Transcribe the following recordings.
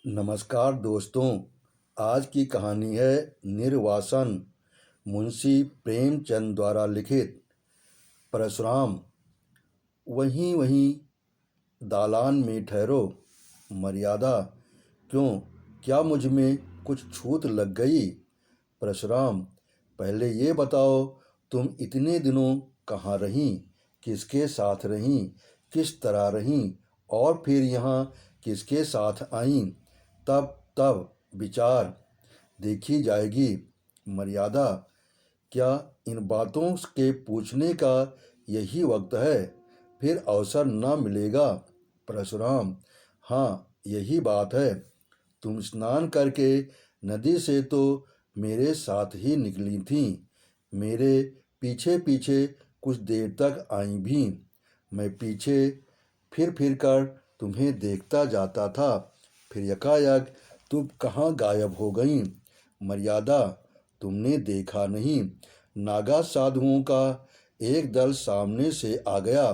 नमस्कार दोस्तों। आज की कहानी है निर्वासन, मुंशी प्रेमचंद द्वारा लिखित। परशुराम। वहीं वहीं दालान में ठहरो। मर्यादा। क्यों, क्या मुझ में कुछ छूत लग गई? परशुराम। पहले ये बताओ, तुम इतने दिनों कहाँ रहीं, किसके साथ रहीं, किस तरह रहीं, और फिर यहाँ किसके साथ आईं? तब तब विचार देखी जाएगी। मर्यादा। क्या इन बातों के पूछने का यही वक्त है? फिर अवसर न मिलेगा? परशुराम। हाँ, यही बात है। तुम स्नान करके नदी से तो मेरे साथ ही निकली थीं। मेरे पीछे पीछे कुछ देर तक आई भी। मैं पीछे फिर कर तुम्हें देखता जाता था। फिर यकायक तुम कहाँ गायब हो गईं? मर्यादा। तुमने देखा नहीं, नागा साधुओं का एक दल सामने से आ गया।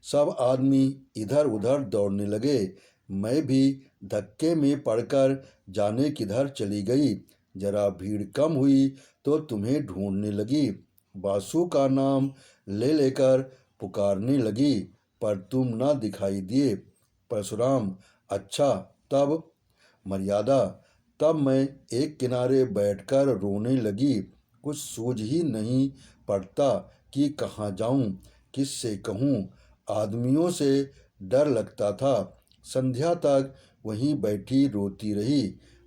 सब आदमी इधर उधर दौड़ने लगे। मैं भी धक्के में पड़कर जाने किधर चली गई। जरा भीड़ कम हुई तो तुम्हें ढूंढने लगी। बासु का नाम ले लेकर पुकारने लगी, पर तुम न दिखाई दिए। परशुराम। अच्छा, तब? मर्यादा। तब मैं एक किनारे बैठकर रोने लगी। कुछ सूझ ही नहीं पड़ता कि कहाँ जाऊं, किससे कहूं। आदमियों से डर लगता था। संध्या तक वहीं बैठी रोती रही।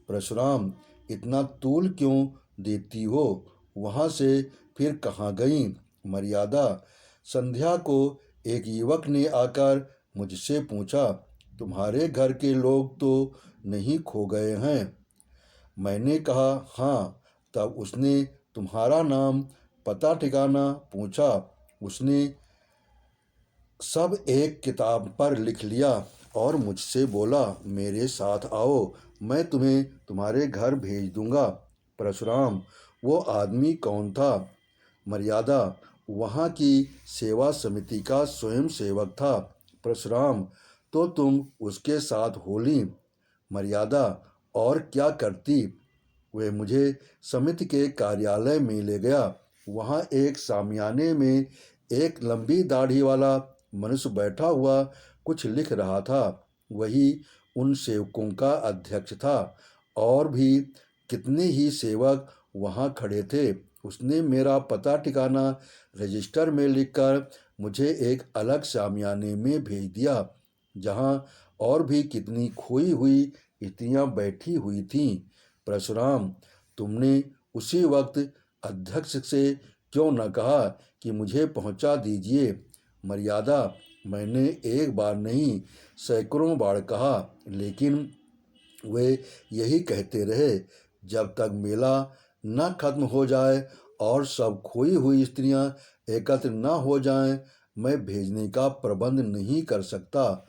परशुराम। इतना तूल क्यों देती हो? वहाँ से फिर कहाँ गई? मर्यादा। संध्या को एक युवक ने आकर मुझसे पूछा, तुम्हारे घर के लोग तो नहीं खो गए हैं? मैंने कहा, हाँ। तब उसने तुम्हारा नाम पता ठिकाना पूछा। उसने सब एक किताब पर लिख लिया और मुझसे बोला, मेरे साथ आओ, मैं तुम्हें तुम्हारे घर भेज दूंगा। परशुराम। वो आदमी कौन था? मर्यादा। वहाँ की सेवा समिति का स्वयं सेवक था। परशुराम। तो तुम उसके साथ होली? मर्यादा। और क्या करती? वे मुझे समिति के कार्यालय में ले गया। वहाँ एक सामियाने में एक लंबी दाढ़ी वाला मनुष्य बैठा हुआ कुछ लिख रहा था। वही उन सेवकों का अध्यक्ष था। और भी कितने ही सेवक वहाँ खड़े थे। उसने मेरा पता ठिकाना रजिस्टर में लिखकर मुझे एक अलग सामियाने में भेज दिया, जहाँ और भी कितनी खोई हुई स्त्रियाँ बैठी हुई थीं। परशुराम। तुमने उसी वक्त अध्यक्ष से क्यों न कहा कि मुझे पहुंचा दीजिए? मर्यादा। मैंने एक बार नहीं, सैकड़ों बार कहा, लेकिन वे यही कहते रहे, जब तक मेला न खत्म हो जाए और सब खोई हुई स्त्रियां एकत्र न हो जाएं, मैं भेजने का प्रबंध नहीं कर सकता।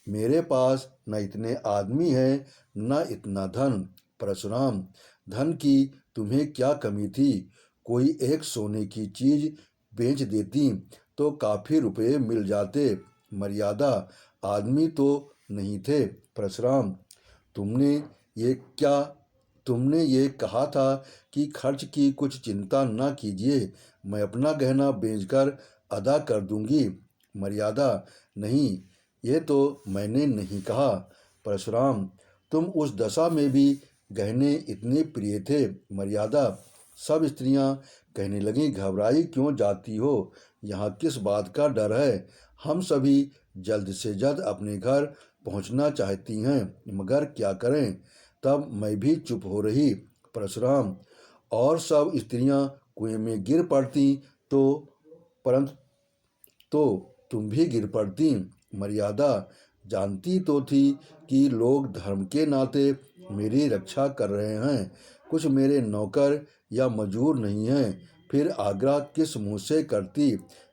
मेरे पास न इतने आदमी हैं, न इतना धन। परशुराम। धन की तुम्हें क्या कमी थी? कोई एक सोने की चीज बेच देती तो काफी रुपए मिल जाते। मर्यादा। आदमी तो नहीं थे। परशुराम। तुमने ये क्या तुमने ये कहा था कि खर्च की कुछ चिंता न कीजिए, मैं अपना गहना बेचकर अदा कर दूंगी। मर्यादा। नहीं, ये तो मैंने नहीं कहा। परशुराम। तुम उस दशा में भी गहने इतने प्रिय थे? मर्यादा। सब स्त्रियां कहने लगीं, घबराई क्यों जाती हो? यहाँ किस बात का डर है? हम सभी जल्द से जल्द अपने घर पहुँचना चाहती हैं, मगर क्या करें? तब मैं भी चुप हो रही। परशुराम। और सब स्त्रियां कुएं में गिर पड़ती तो परंतु तो तुम भी गिर पड़ती। मर्यादा। जानती तो थी कि लोग धर्म के नाते मेरी रक्षा कर रहे हैं, कुछ मेरे नौकर या मजूर नहीं हैं, फिर आग्रह किस मुँह से करती?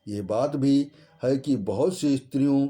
ये बात भी है कि बहुत सी स्त्रियों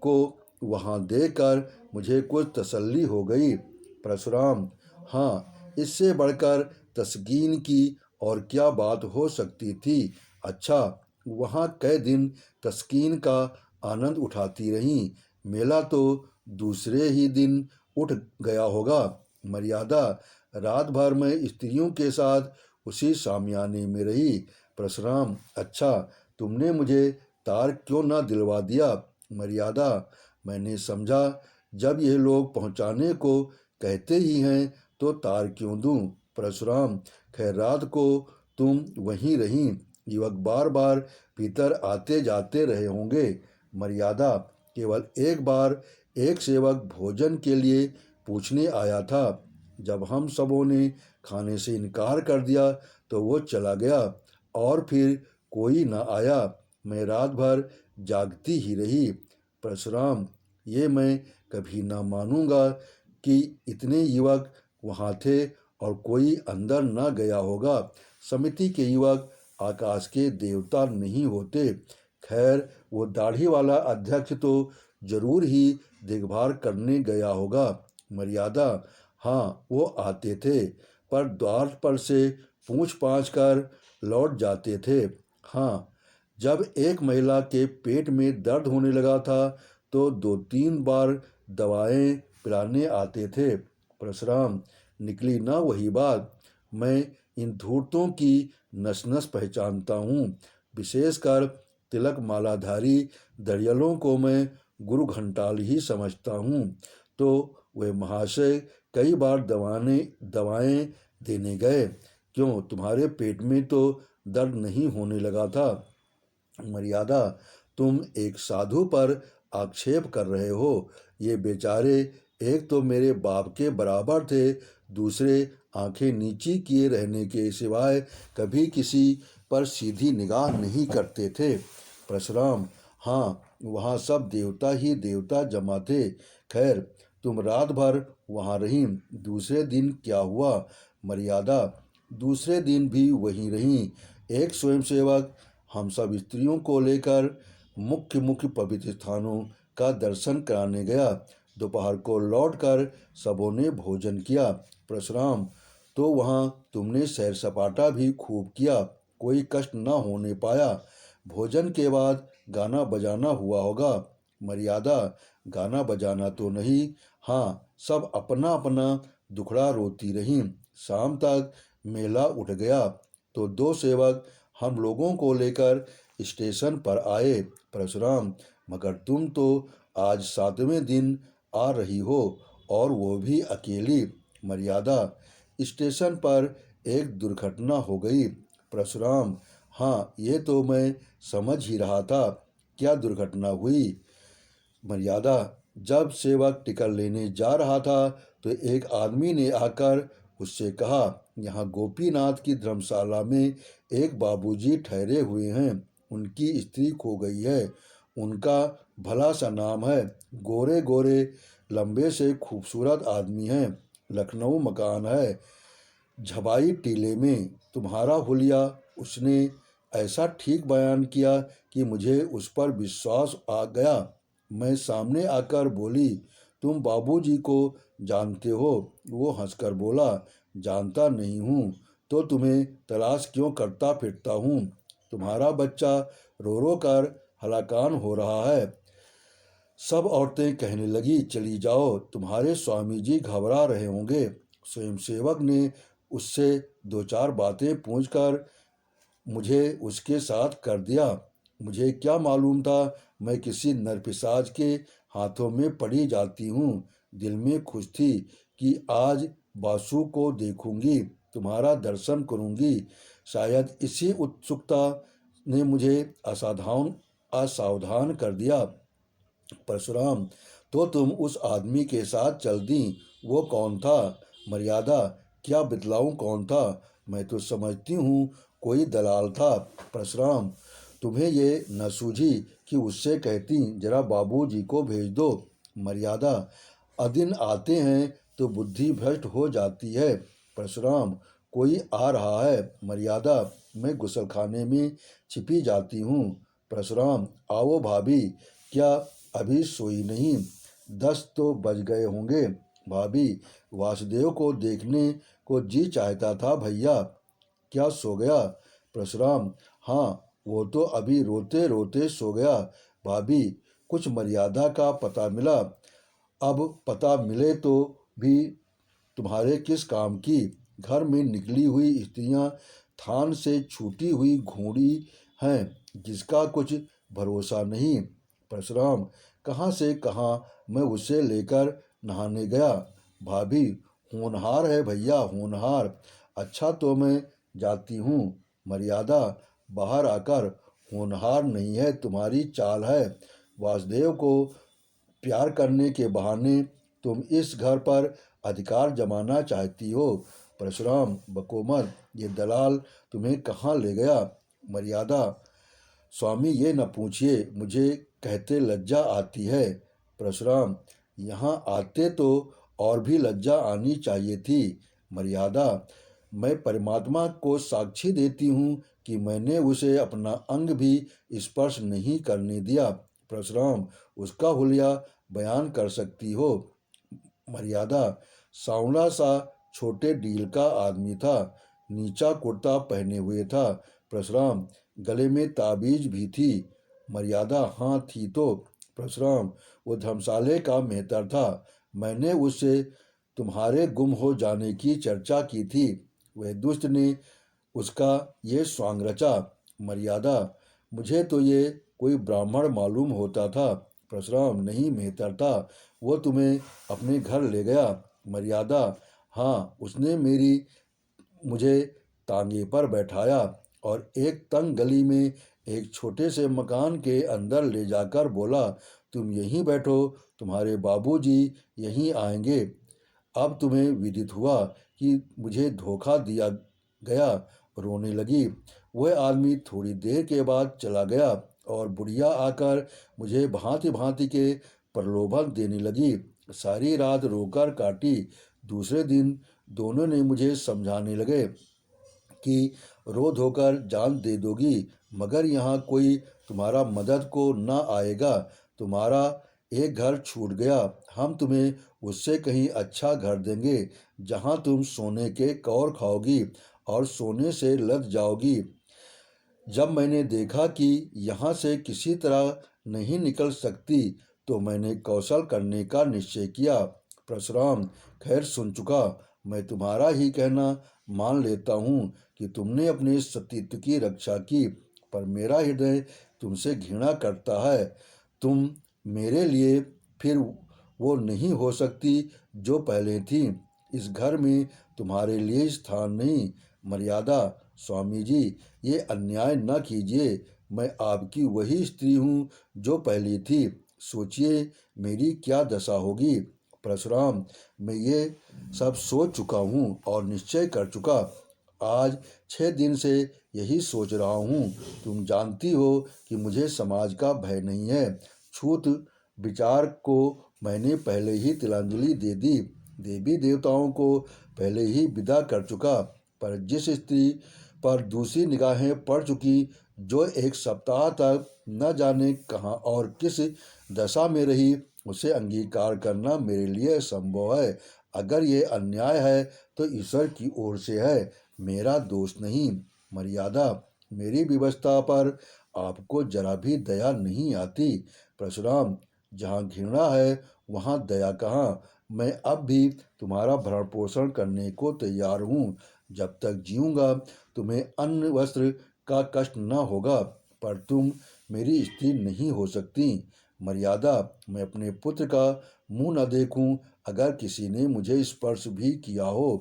को वहाँ देखकर मुझे कुछ तसल्ली हो गई। परशुराम। हाँ, इससे बढ़कर तस्कीन की और क्या बात हो सकती थी? अच्छा, वहाँ कई दिन तस्कीन का आनंद उठाती रहीं। मेला तो दूसरे ही दिन उठ गया होगा। मर्यादा, रात भर मैं स्त्रियों के साथ उसी सामियाने में रही। परशुराम, अच्छा, तुमने मुझे तार क्यों ना दिलवा दिया? मर्यादा, मैंने समझा जब ये लोग पहुंचाने को कहते ही हैं तो तार क्यों दूं? परशुराम, खैर रात को तुम वहीं रहीं, युवक बार बार भीतर आते जाते रहे होंगे। मर्यादा, केवल एक बार एक सेवक भोजन के लिए पूछने आया था। जब हम सबों ने खाने से इनकार कर दिया तो वो चला गया और फिर कोई न आया। मैं रात भर जागती ही रही। परशुराम, ये मैं कभी न मानूंगा कि इतने युवक वहाँ थे और कोई अंदर न गया होगा। समिति के युवक आकाश के देवता नहीं होते। खैर, वो दाढ़ी वाला अध्यक्ष तो जरूर ही देखभाल करने गया होगा। मर्यादा, हाँ, वो आते थे, पर द्वार पर से पूछ पाछ कर लौट जाते थे। हाँ, जब एक महिला के पेट में दर्द होने लगा था तो 2-3 बार दवाएं पिलाने आते थे। परशुराम, निकली ना वही बात। मैं इन धूर्तों की नस नस पहचानता हूँ। विशेषकर तिलक मालाधारी दरियलों को मैं गुरु घंटाल ही समझता हूँ। तो वे महाशय कई बार दवाएं देने गए। क्यों, तुम्हारे पेट में तो दर्द नहीं होने लगा था? मर्यादा, तुम एक साधु पर आक्षेप कर रहे हो। ये बेचारे एक तो मेरे बाप के बराबर थे, दूसरे आंखें नीची किए रहने के सिवाय कभी किसी पर सीधी निगाह नहीं करते थे। परशुराम, हाँ, वहाँ सब देवता ही देवता जमा थे। खैर, तुम रात भर वहाँ रहीं, दूसरे दिन क्या हुआ? मर्यादा, दूसरे दिन भी वहीं रहीं। एक स्वयंसेवक हम सब स्त्रियों को लेकर मुख्य मुख्य पवित्र स्थानों का दर्शन कराने गया। दोपहर को लौटकर सबों ने भोजन किया। परशुराम, तो वहाँ तुमने सैर सपाटा भी खूब किया, कोई कष्ट न होने पाया। भोजन के बाद गाना बजाना हुआ होगा। मर्यादा, गाना बजाना तो नहीं, हाँ, सब अपना अपना दुखड़ा रोती रहीं। शाम तक मेला उठ गया तो 2 सेवक हम लोगों को लेकर स्टेशन पर आए। परशुराम, मगर तुम तो आज 7वें दिन आ रही हो और वो भी अकेली। मर्यादा, स्टेशन पर एक दुर्घटना हो गई। परशुराम, हाँ, ये तो मैं समझ ही रहा था। क्या दुर्घटना हुई? मर्यादा, जब सेवक टिकट लेने जा रहा था तो एक आदमी ने आकर उससे कहा, यहाँ गोपीनाथ की धर्मशाला में एक बाबूजी ठहरे हुए हैं, उनकी स्त्री खो गई है। उनका भला सा नाम है, गोरे गोरे लंबे से खूबसूरत आदमी हैं, लखनऊ मकान है, झबाई टीले में। तुम्हारा हुलिया उसने ऐसा ठीक बयान किया कि मुझे उस पर विश्वास आ गया। मैं सामने आकर बोली, तुम बाबूजी को जानते हो? वो हंसकर बोला, जानता नहीं हूँ तो तुम्हें तलाश क्यों करता फिरता हूँ? तुम्हारा बच्चा रो रो कर हलाकान हो रहा है। सब औरतें कहने लगी, चली जाओ, तुम्हारे स्वामी जी घबरा रहे होंगे। स्वयंसेवक ने उससे 2-4 बातें पूछकर मुझे उसके साथ कर दिया। मुझे क्या मालूम था मैं किसी नरपिशाच के हाथों में पड़ी जाती हूँ। दिल में खुश थी कि आज बासु को देखूंगी, तुम्हारा दर्शन करूंगी। शायद इसी उत्सुकता ने मुझे असावधान कर दिया। परशुराम, तो तुम उस आदमी के साथ चल दी, वो कौन था? मर्यादा, क्या बतलाऊं कौन था? मैं तो समझती हूँ कोई दलाल था। परशुराम, तुम्हें ये न सूझी कि उससे कहती जरा बाबूजी को भेज दो। मर्यादा, अदिन आते हैं तो बुद्धि भ्रष्ट हो जाती है। परशुराम, कोई आ रहा है। मर्यादा, मैं गुसलखाने में छिपी जाती हूँ। परशुराम, आओ भाभी, क्या अभी सोई नहीं? 10 तो बज गए होंगे। भाभी, वासुदेव को देखने को जी चाहता था भैया। क्या सो गया? परशुराम, हाँ, वो तो अभी रोते रोते सो गया। भाभी, कुछ मर्यादा का पता मिला? अब पता मिले तो भी तुम्हारे किस काम की। घर में निकली हुई स्त्रियां थान से छूटी हुई घोड़ी हैं, जिसका कुछ भरोसा नहीं। परशुराम, कहाँ से कहाँ मैं उसे लेकर नहाने गया। भाभी, होनहार है भैया, होनहार। अच्छा तो मैं जाती हूँ। मर्यादा, बाहर आकर। होनहार नहीं है, तुम्हारी चाल है। वासुदेव को प्यार करने के बहाने तुम इस घर पर अधिकार जमाना चाहती हो। परशुराम, बको मत, ये दलाल तुम्हें कहाँ ले गया। मर्यादा, स्वामी ये न पूछिए, मुझे कहते लज्जा आती है। परशुराम, यहाँ आते तो और भी लज्जा आनी चाहिए थी। मर्यादा, मैं परमात्मा को साक्षी देती हूँ कि मैंने उसे अपना अंग भी स्पर्श नहीं करने दिया। परशुराम, उसका हुलिया बयान कर सकती हो। मर्यादा, सांवला सा छोटे डील का आदमी था, नीचा कुर्ता पहने हुए था। परशुराम, गले में ताबीज भी थी। मर्यादा, हाँ थी तो। परशुराम, वो धर्मशाले का मेहतर था, मैंने उससे तुम्हारे गुम हो जाने की चर्चा की थी। वह दुष्ट ने उसका ये स्वांग रचा। मर्यादा, मुझे तो ये कोई ब्राह्मण मालूम होता था। परशुराम, नहीं मेहतर था, वो तुम्हें अपने घर ले गया। मर्यादा, हाँ, उसने मुझे तांगे पर बैठाया और एक तंग गली में एक छोटे से मकान के अंदर ले जाकर बोला, तुम यहीं बैठो, तुम्हारे बाबूजी यहीं आएंगे। अब तुम्हें विदित हुआ कि मुझे धोखा दिया गया। रोने लगी। वह आदमी थोड़ी देर के बाद चला गया और बुढ़िया आकर मुझे भांति भांति के प्रलोभन देने लगी। सारी रात रोकर काटी। दूसरे दिन दोनों ने मुझे समझाने लगे कि रो धोकर जान दे दोगी, मगर यहाँ कोई तुम्हारा मदद को न आएगा। तुम्हारा एक घर छूट गया, हम तुम्हें उससे कहीं अच्छा घर देंगे, जहाँ तुम सोने के कौर खाओगी और सोने से लद जाओगी। जब मैंने देखा कि यहाँ से किसी तरह नहीं निकल सकती, तो मैंने कौशल करने का निश्चय किया। परशुराम, खैर सुन चुका, मैं तुम्हारा ही कहना मान लेता हूँ कि तुमने अपने सतीत्व की रक्षा की, पर मेरा हृदय तुमसे घृणा करता है। तुम मेरे लिए फिर वो नहीं हो सकती जो पहले थी। इस घर में तुम्हारे लिए स्थान नहीं। मर्यादा, स्वामी जी, ये अन्याय न कीजिए, मैं आपकी वही स्त्री हूँ जो पहली थी। सोचिए मेरी क्या दशा होगी। परशुराम, मैं ये सब सोच चुका हूँ और निश्चय कर चुका। आज 6 दिन से यही सोच रहा हूँ। तुम जानती हो कि मुझे समाज का भय नहीं है। छूत विचार को मैंने पहले ही तिलांजलि दे दी, देवी देवताओं को पहले ही विदा कर चुका। पर जिस स्त्री पर दूसरी निगाहें पड़ चुकी, जो एक सप्ताह तक न जाने कहाँ और किस दशा में रही, उसे अंगीकार करना मेरे लिए संभव है। अगर ये अन्याय है तो ईश्वर की ओर से है, मेरा दोष नहीं। मर्यादा, मेरी व्यवस्था पर आपको जरा भी दया नहीं आती। परशुराम, जहाँ घृणा है वहाँ दया कहाँ। मैं अब भी तुम्हारा भरण पोषण करने को तैयार हूँ। जब तक जीऊँगा तुम्हें अन्न वस्त्र का कष्ट न होगा, पर तुम मेरी स्त्री नहीं हो सकती। मर्यादा, मैं अपने पुत्र का मुंह न देखूं अगर किसी ने मुझे स्पर्श भी किया हो।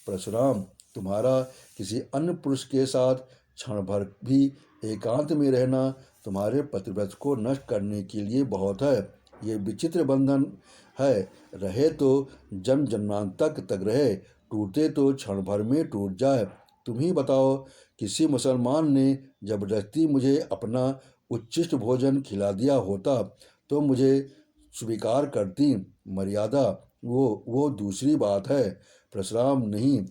परशुराम, तुम्हारा किसी अन्य पुरुष के साथ क्षण भर भी एकांत में रहना तुम्हारे पतिव्रत को नष्ट करने के लिए बहुत है। ये विचित्र बंधन है, रहे तो जन्म जन्मांतक तक रहे, टूटे तो क्षण भर में टूट जाए। तुम ही बताओ, किसी मुसलमान ने जबरदस्ती मुझे अपना उच्छिष्ट भोजन खिला दिया होता तो मुझे स्वीकार करती। मर्यादा, वो दूसरी बात है। परशुराम, नहीं,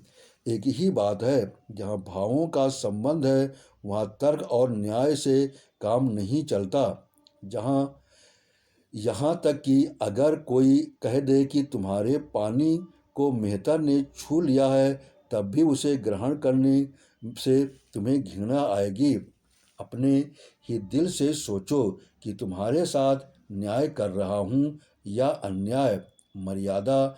एक ही बात है। जहाँ भावों का संबंध है वहाँ तर्क और न्याय से काम नहीं चलता। जहाँ यहाँ तक कि अगर कोई कह दे कि तुम्हारे पानी को मेहतर ने छू लिया है, तब भी उसे ग्रहण करने से तुम्हें घृणा आएगी। अपने ही दिल से सोचो कि तुम्हारे साथ न्याय कर रहा हूँ या अन्याय। मर्यादा,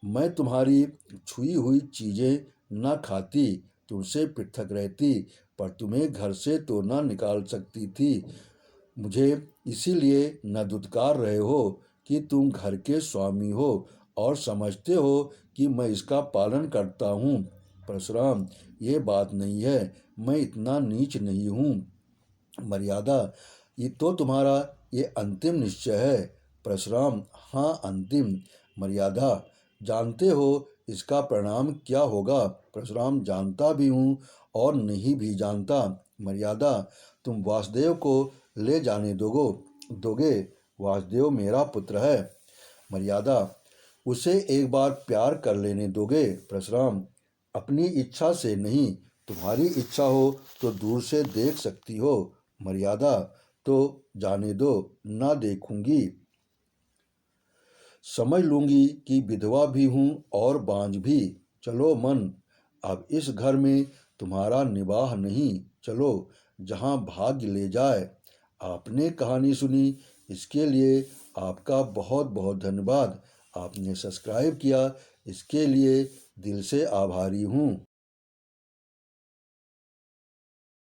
मैं तुम्हारी छुई हुई चीज़ें न खाती, तुमसे पृथक रहती, पर तुम्हें घर से तो न निकाल सकती थी। मुझे इसीलिए न दुत्कार रहे हो कि तुम घर के स्वामी हो और समझते हो कि मैं इसका पालन करता हूँ। परशुराम, ये बात नहीं है, मैं इतना नीच नहीं हूँ। मर्यादा, ये तो तुम्हारा ये अंतिम निश्चय है। परशुराम, हाँ, अंतिम। मर्यादा, जानते हो इसका परिणाम क्या होगा? परशुराम, जानता भी हूँ और नहीं भी जानता। मर्यादा, तुम वासुदेव को ले जाने दोगे? वासुदेव मेरा पुत्र है। मर्यादा, उसे एक बार प्यार कर लेने दोगे? परशुराम, अपनी इच्छा से नहीं, तुम्हारी इच्छा हो तो दूर से देख सकती हो। मर्यादा, तो जाने दो, ना देखूंगी। समझ लूंगी कि विधवा भी हूँ और बांझ भी। चलो मन, अब इस घर में तुम्हारा निवाह नहीं, चलो जहाँ भाग्य ले जाए। आपने कहानी सुनी, इसके लिए आपका बहुत बहुत धन्यवाद। आपने सब्सक्राइब किया, इसके लिए दिल से आभारी हूँ।